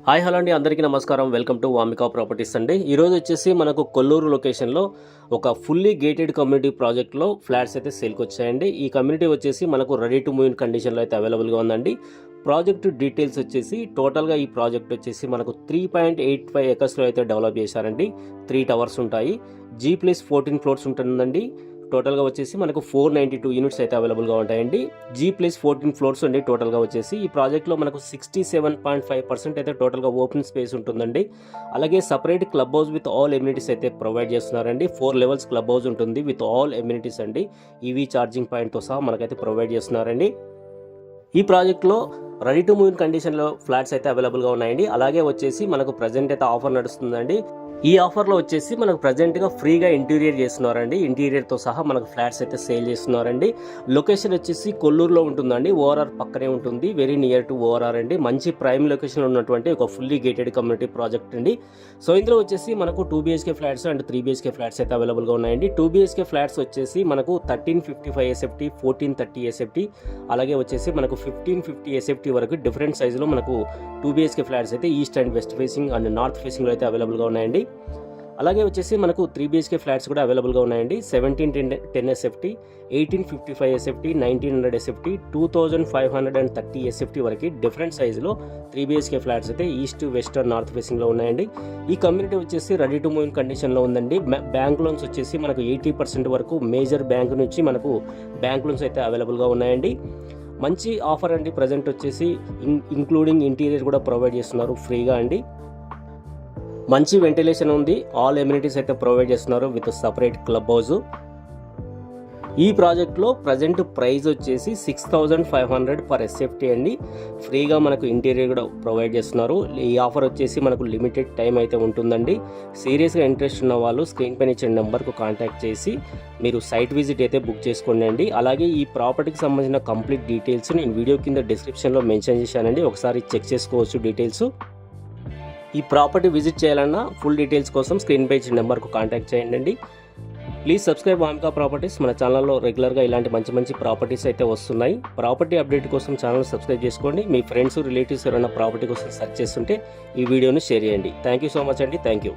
Hi hello అండి, అందరికీ నమస్కారం. వెల్కమ్ టు వామికా ప్రాపర్టీస్ అండి. ఈరోజు వచ్చేసి మనకు కొల్లూరు లొకేషన్లో ఒక ఫుల్లీ గేటెడ్ కమ్యూనిటీ ప్రాజెక్ట్లో ఫ్లాట్స్ అయితే సేల్కి వచ్చాయండి. ఈ కమ్యూనిటీ వచ్చేసి మనకు రెడీ టు మూవ్ ఇన్ కండిషన్లో అయితే అవైలబుల్గా ఉందండి. ప్రాజెక్ట్ డీటెయిల్స్ వచ్చేసి టోటల్గా ఈ ప్రాజెక్ట్ వచ్చేసి మనకు 3.85 ఎకర్స్లో అయితే డెవలప్ చేశారండి. 3 టవర్స్ ఉంటాయి. G+14 ఫ్లోర్స్ ఉంటుందండి. టోటల్గా వచ్చేసి మనకు 492 యూనిట్స్ అయితే అవైలబుల్గా ఉంటాయండి. G+14 ఫ్లోర్స్ అండి టోటల్గా వచ్చేసి. ఈ ప్రాజెక్ట్లో మనకు 67.5% అయితే టోటల్గా ఓపెన్ స్పేస్ ఉంటుందండి. అలాగే separate club house with all amenities అయితే ప్రొవైడ్ చేస్తున్నారండి. 4 లెవెల్స్ క్లబ్ హౌస్ ఉంటుంది విత్ ఆల్ ఎమ్యూనిటీస్ అండి. ఈవీ ఛార్జింగ్ పాయింట్తో సహా మనకైతే ప్రొవైడ్ చేస్తున్నారండి. ఈ ప్రాజెక్ట్లో రెడీ టు మూవ్ ఇన్ కండిషన్లో ఫ్లాట్స్ అయితే అవైలబుల్గా ఉన్నాయండి. అలాగే వచ్చేసి మనకు ప్రజెంట్ అయితే ఆఫర్ నడుస్తుందండి. ఈ ఆఫర్లో వచ్చేసి మనకు ప్రజెంట్గా ఫ్రీగా ఇంటీరియర్ చేస్తున్నారండి. ఇంటీరియర్తో సహా మనకు ఫ్లాట్స్ అయితే సేల్ చేస్తున్నారండి. లొకేషన్ వచ్చేసి కొల్లూరులో ఉంటుందండి. ఓఆర్ఆర్ పక్కనే ఉంటుంది. వెరీ నియర్ టు ఓఆర్ఆర్ అండి. మంచి ప్రైమ్ లొకేషన్ ఉన్నటువంటి ఒక ఫుల్లీ గేటెడ్ కమ్యూనిటీ ప్రాజెక్ట్ అండి. సో ఇందులో వచ్చేసి మనకు 2 BHK flats and 3 BHK flats అయితే అవైలబుల్గా ఉన్నాయండి. 2 BHK ఫ్లాట్స్ వచ్చేసి మనకు 1355 SFT, 1430 SFT, అలాగే వచ్చేసి మనకు 1550 SFT వరకు డిఫరెంట్ సైజులో మనకు 2 BHK ఫ్లాట్స్ అయితే east and west facing and north ఫేసింగ్లో అయితే అవైలబుల్గా ఉన్నాయండి. అలాగే వచ్చేసి మనకు 3 BHK ఫ్లాట్స్ కూడా అవైలబుల్గా ఉన్నాయండి. 1710 SFT, 1855 SFT, 1900 SFT, 2530 SFT వరకు డిఫరెంట్ సైజులో 3 BHK ఫ్లాట్స్ అయితే ఈస్ట్, వెస్ట్, నార్త్ ఫేసింగ్లో ఉన్నాయండి. ఈ కమ్యూనిటీ వచ్చేసి రెడీ టు మూవ్ ఇన్ కండిషన్లో ఉందండి. బ్యాంక్ లోన్స్ వచ్చేసి మనకు 80% వరకు మేజర్ బ్యాంక్ నుంచి మనకు బ్యాంక్ లోన్స్ అయితే అవైలబుల్గా ఉన్నాయండి. మంచి ఆఫర్ అండి. ప్రజెంట్ వచ్చేసి ఇంక్లూడింగ్ ఇంటీరియర్ కూడా ప్రొవైడ్ చేస్తున్నారు ఫ్రీగా అండి. మంచి వెంటిలేషన్ ఉంది. ఆల్ ఎమ్యూనిటీస్ అయితే ప్రొవైడ్ చేస్తున్నారు విత్ సపరేట్ క్లబ్ హౌస్. ఈ ప్రాజెక్ట్లో ప్రజెంట్ ప్రైస్ వచ్చేసి 6500 పర్ SFT అండి. ఫ్రీగా మనకు ఇంటీరియర్ కూడా ప్రొవైడ్ చేస్తున్నారు. ఈ ఆఫర్ వచ్చేసి మనకు లిమిటెడ్ టైం అయితే ఉంటుందండి. సీరియస్గా ఇంట్రెస్ట్ ఉన్న వాళ్ళు స్క్రీన్ పైన ఇచ్చిన నెంబర్కు కాంటాక్ట్ చేసి మీరు సైట్ విజిట్ అయితే బుక్ చేసుకోండి అండి. అలాగే ఈ ప్రాపర్టీకి సంబంధించిన కంప్లీట్ డీటెయిల్స్ నేను వీడియో కింద డిస్క్రిప్షన్లో మెన్షన్ చేశానండి. ఒకసారి చెక్ చేసుకోవచ్చు డీటెయిల్స్. ఈ ప్రాపర్టీ విజిట్ చేయాలన్నా ఫుల్ డీటెయిల్స్ కోసం స్క్రీన్ పై ఇచ్చిన నెంబర్కు కాంటాక్ట్ చేయండి. Please subscribe Vamika properties. మన ఛానల్లో రెగ్యులర్గా ఇలాంటి మంచి ప్రాపర్టీస్ అయితే వస్తున్నాయి. ప్రాపర్టీ అప్డేట్ కోసం ఛానల్ సబ్స్క్రైబ్ చేసుకోండి. మీ ఫ్రెండ్స్, రిలేటివ్స్ ఎవరైనా ప్రాపర్టీ కోసం సెర్చ్ చేస్తుంటే ఈ వీడియోని షేర్ చేయండి. థ్యాంక్ యూ సో మచ్ అండి. Thank you.